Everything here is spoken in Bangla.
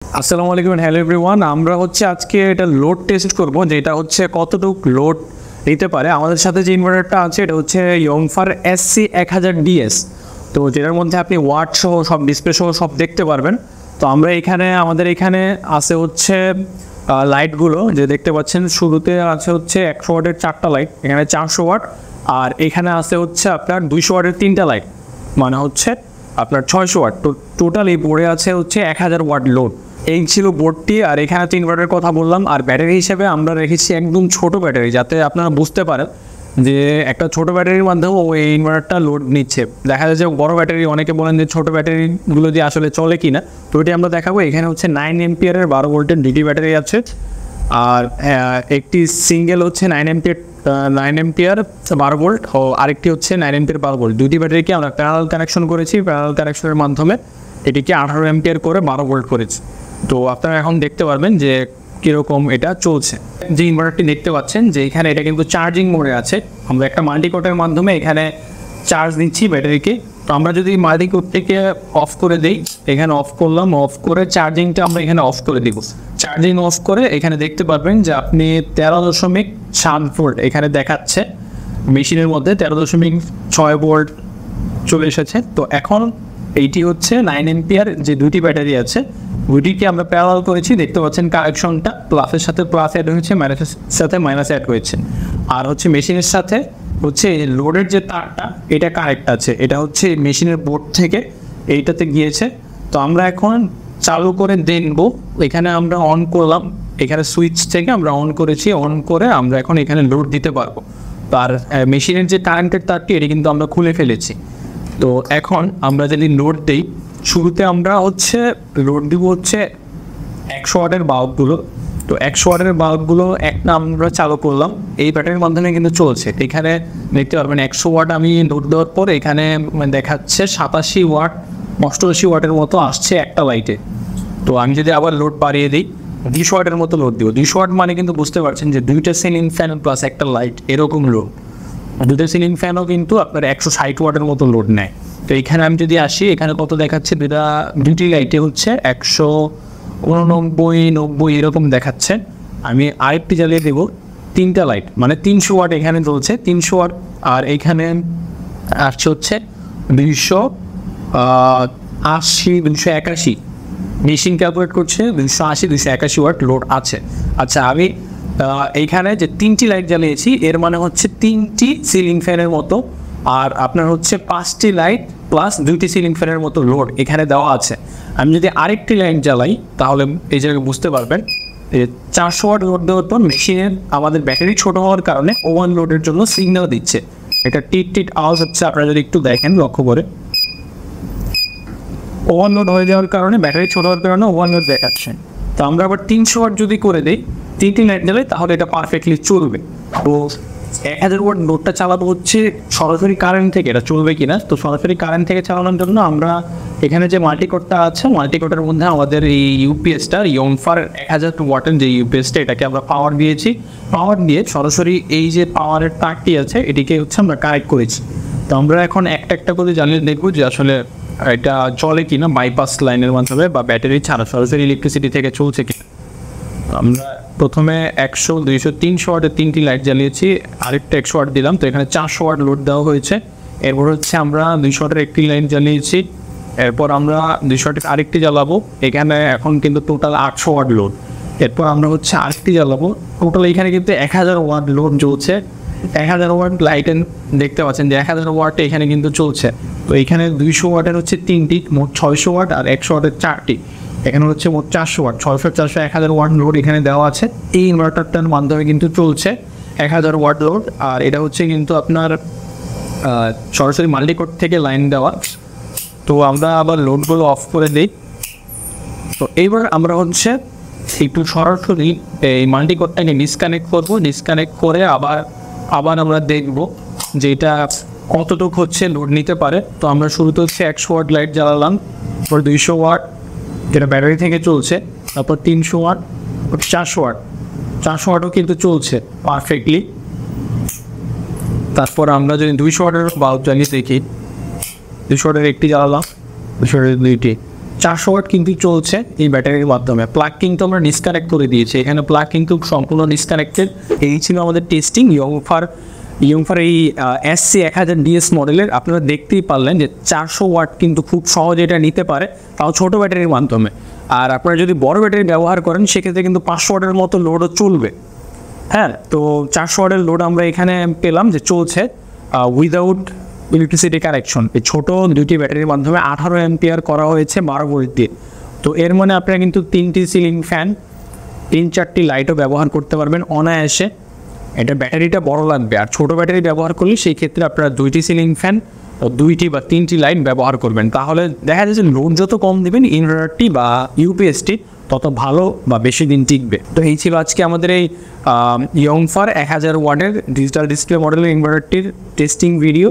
আসসালামু আলাইকুম, হ্যালো এভরিওয়ান। আমরা আজকে এটা লোড টেস্ট করব, যেটা কতটুকু লোড নিতে পারে। আমাদের সাথে যে ইনভার্টারটা আছে এটা ইয়ংফার SC1000DS। তো যেটার মধ্যে আপনি ওয়াট সহ সব ডিসপ্লে সহ সব দেখতে পারবেন। তো আমরা আমাদের এখানে আছে লাইটগুলো যে দেখতে পাচ্ছেন, শুরুতে আছে 100 ওয়াটের 4টা লাইট, এখানে 400 ওয়াট, আর এখানে আছে আপনার 200 ওয়াটের 3টা লাইট, মানে আপনার 600 ওয়াট। তো টোটাল এই বোর্ডে আছে 1000 ওয়াট লোড। এই ছিল বোর্ডটি। আর এখানে তো ইনভার্টারের কথা বললাম, আর ব্যাটারি হিসেবে আমরা রেখেছি একদম ছোট ব্যাটারি, যাতে আপনারা বুঝতে পারেন যে একটা ছোট ব্যাটারির মাধ্যমে ওই ইনভার্টারটা লোড নিচ্ছে। দেখা যায় যে বড় ব্যাটারি, অনেকে বলেন যে ছোট ব্যাটারিগুলো দিয়ে আসলে চলে কিনা, তো এটি আমরা দেখাবো। এখানে 9 এম্পিয়ারের 12 ভোল্টের ডিটি ব্যাটারি আছে, আর একটি সিঙ্গেল 9 এম্পিয়ার 12 ভোল্ট, ও আরেকটি 9 এম্পিয়ার 12 ভোল্ট। দুটি ব্যাটারিকে আমরা প্যারালাল কানেকশন করেছি। প্যারালাল কানেকশনের মাধ্যমে এটিকে 18 এম্পিয়ার করে 12 ভোল্ট করেছি। তো আপনারা এখন দেখতে পারবেন যে কীরকম এটা চলছে। যে ইনভার্টারটি দেখতে পাচ্ছেন যে এখানে এটা কিন্তু চার্জিং মোডে আছে। আমরা একটা মাল্টিকোটের মাধ্যমে এখানে চার্জ দিচ্ছি ব্যাটারিকে। তো আমরা যদি মাল্টিকোটটিকে অফ করে দিই, এখানে অফ করলাম, অফ করে চার্জিংটা আমরা এখানে অফ করে দিব। চার্জিং অফ করে এখানে দেখতে পারবেন যে আপনি 13.7 ভোল্ট এখানে দেখাচ্ছে মেশিনের মধ্যে, 13.6 ভোল্ট চলে এসেছে। তো এখন এইটি 9 এম্পিয়ার যে দুটি ব্যাটারি আছে, দুটিকে আমরা প্যারালাল করেছি। দেখতে পাচ্ছেন কানেকশনটা প্লাসের সাথে প্লাস অ্যাড হয়েছে, মাইনাসের সাথে মাইনাস অ্যাড হয়েছে। আর মেশিনের সাথে লোডের যে তারটা, এটা কানেক্ট আছে। এটা মেশিনের বোর্ড থেকে এইটাতে গিয়েছে। তো আমরা এখন চালু করে দেখব। এখানে আমরা অন করলাম, এখানে সুইচ থেকে আমরা অন করেছি। অন করে আমরা এখন এখানে লোড দিতে পারবো। আর মেশিনের যে কারেন্টের তারটি, এটি কিন্তু আমরা খুলে ফেলেছি। তো এখন আমরা যদি লোড দিই, শুরুতে আমরা লোড দিব 100 ওয়াটের বাল্বগুলো। তো 100 ওয়াটের বাল্বগুলো একটা আমরা চালু করলাম, এই ব্যাটারির মাধ্যমে কিন্তু চলছে। এখানে দেখতে পারবেন 100 ওয়াট আমি লোড দেওয়ার পর এখানে দেখাচ্ছে 87 ওয়াট 88 ওয়াটের মতো আসছে একটা লাইটে। তো আমি যদি আবার লোড বাড়িয়ে দিই, 200 ওয়াটের মতো লোড দিব। 200 ওয়াট মানে কিন্তু বুঝতে পারছেন যে দুইটা সিলিং ফ্যান প্লাস একটা লাইট, এরকম লোড। দুটো সিলিং ফ্যানও কিন্তু আপনার 160 ওয়াটের মতো লোড নেয়। তো এখানে আমি যদি আসি, এখানে কত দেখাচ্ছে, দুটি লাইটে 189, 90 এরকম দেখাচ্ছে। আমি আরেকটি জ্বালিয়ে দেবো, 3টা লাইট, মানে 300 ওয়াট এখানে চলছে, 300 ওয়াট। আর এখানে আসছে 280, 281, মেশিন ক্যালকুলেট করছে 280, 281 ওয়াট লোড আছে। আচ্ছা, আমি এইখানে যে 3টি লাইট জ্বালিয়েছি, এর মানে 3টি সিলিং ফ্যানের মতো, আর আপনার 5টি লাইট প্লাস 2টি সিলিং ফ্যানের মতো লোড এখানে দেওয়া আছে। আমি যদি আরেকটি লাইট জ্বালাই, তাহলে এই জায়গায় বুঝতে পারবেন 400 ওয়াট লোড দেওয়ার পর মেশিনের আমাদের ব্যাটারি ছোট হওয়ার কারণে ওভার লোডের জন্য সিগন্যাল দিচ্ছে। এটা টিট টিট আওয়াজ হচ্ছে, আপনারা যদি একটু দেখেন লক্ষ্য করে। ওভারলোড হয়ে যাওয়ার কারণে, ব্যাটারি ছোট হওয়ার কারণে ওভারলোড দেখাচ্ছে। তো আমরা আবার 300 ওয়াট যদি করে দিই, 3টি লাইট জ্বালাই, তাহলে এটা পারফেক্টলি চলবে। তো 1000 ওয়াট লোডটা চালাবো সরাসরি কারেন্ট থেকে, এটা চলবে কিনা। তো সরাসরি কারেন্ট থেকে চালানোর জন্য আমরা এখানে যে মাল্টিকোটটা আছে, মাল্টিকোটের মধ্যে আমাদের এই ইউপিএসটা, ইয়ংফার 1000 ওয়াটের যে ইউপিএসটা, এটাকে আমরা পাওয়ার দিয়েছি। পাওয়ার দিয়ে সরাসরি এই যে পাওয়ারের তারটি আছে, এটিকে আমরা কানেক্ট করেছি। তো আমরা এখন একটা একটা করে জানিয়ে দেখবো যে আসলে এটা চলে কিনা, বাইপাস লাইনের মাধ্যমে বা ব্যাটারি ছাড়া সরাসরি ইলেকট্রিসিটি থেকে চলছে কিনা। আমরা প্রথমে 100, 200, 300 ওয়াটের 3টি লাইট জ্বালিয়েছি, আরেকটা 100 ওয়াট দিলাম। তো এখানে 400 ওয়াট লোড দেওয়া হয়েছে। এরপর আমরা 200 ওয়াটের একটি লাইট জ্বালিয়েছি, এরপর আমরা 200 ওয়াটের আরেকটি জ্বালাবো। এখানে এখন কিন্তু টোটাল 800 ওয়াট লোড। এরপর আমরা আরেকটি জ্বালাবো। টোটাল এখানে কিন্তু 1000 ওয়াট লোড চলছে। 1000 ওয়াট লাইট দেখতে পাচ্ছেন যে 1000 ওয়াট এখানে কিন্তু চলছে। তো এখানে 200 ওয়াটের 3টি, মোট 600 ওয়াট, আর 100 ওয়াটের 4টি। এখানে মোট 400 ওয়াট, 600, 400, 1000 ওয়াট লোড এখানে দেওয়া আছে। এই ইনভার্টারটার মাধ্যমে কিন্তু চলছে 1000 ওয়াট লোড। আর এটা কিন্তু আপনার সরাসরি মাল্টিকোট থেকে লাইন দেওয়া। তো আমরা আবার লোডগুলো অফ করে দিই। তো এইবার আমরা একটু সরাসরি এই মাল্টিকোটটাকে ডিসকানেক্ট করবো। ডিসকানেক্ট করে আবার আমরা দেখব যে এটা কতটুকু লোড নিতে পারে। তো আমরা শুরুতে 100 ওয়াট লাইট জ্বালালাম, তারপর 200 ওয়াট যেটা ব্যাটারি থেকে চলছে, তারপর 300 ওয়াট, 400 ওয়াট। 400 ওয়াটও কিন্তু চলছে পারফেক্টলি। তারপর আমরা যদি 200 ওয়াটের বাল্ব জ্বালিয়ে দেখি, 200 ওয়াটের একটি জ্বালালাম, 200 ওয়াটের 2টি, 400 ওয়াট কিন্তু চলছে এই ব্যাটারির মাধ্যমে। প্লাগ কিন্তু আমরা ডিসকানেক্ট করে দিয়েছি, এখানে প্লাগ কিন্তু সম্পূর্ণ ডিসকানেক্টেড। এই ছিল আমাদের টেস্টিং ইয়ংফার এই SC1000DS মডেলের। আপনারা দেখতেই পারলেন যে 400 ওয়াট কিন্তু খুব সহজে এটা নিতে পারে, তাও ছোটো ব্যাটারির মাধ্যমে। আর আপনারা যদি বড় ব্যাটারি ব্যবহার করেন সেক্ষেত্রে কিন্তু 500 ওয়াটের মতো লোডও চলবে। হ্যাঁ, তো 400 ওয়াটের লোড আমরা এখানে পেলাম যে চলছে উইদাউট ইলেকট্রিসিটি কানেকশন। এই ছোটো দুটি ব্যাটারির মাধ্যমে 18 অ্যাম্পিয়ার করা হয়েছে 12 ভোল্ট দিয়ে। তো এর মানে আপনারা কিন্তু 3টি সিলিং ফ্যান, 3-4টি লাইটও ব্যবহার করতে পারবেন অনায়াসে। এটা ব্যাটারিটা বড় লাগবে, আর ছোটো ব্যাটারি ব্যবহার করলে সেই ক্ষেত্রে আপনারা 2টি সিলিং ফ্যান ও 2টি বা 3টি লাইট ব্যবহার করবেন। তাহলে দেখা যাচ্ছে লোড যত কম দেবেন ইনভার্টারটি বা ইউপিএসটি তত ভালো বা বেশি দিন টিকবে। তো এই ছিল আজকে আমাদের এই ইয়ংফার 1000 ওয়াটের ডিজিটাল ডিসপ্লে মডেলের ইনভার্টারটির টেস্টিং ভিডিও।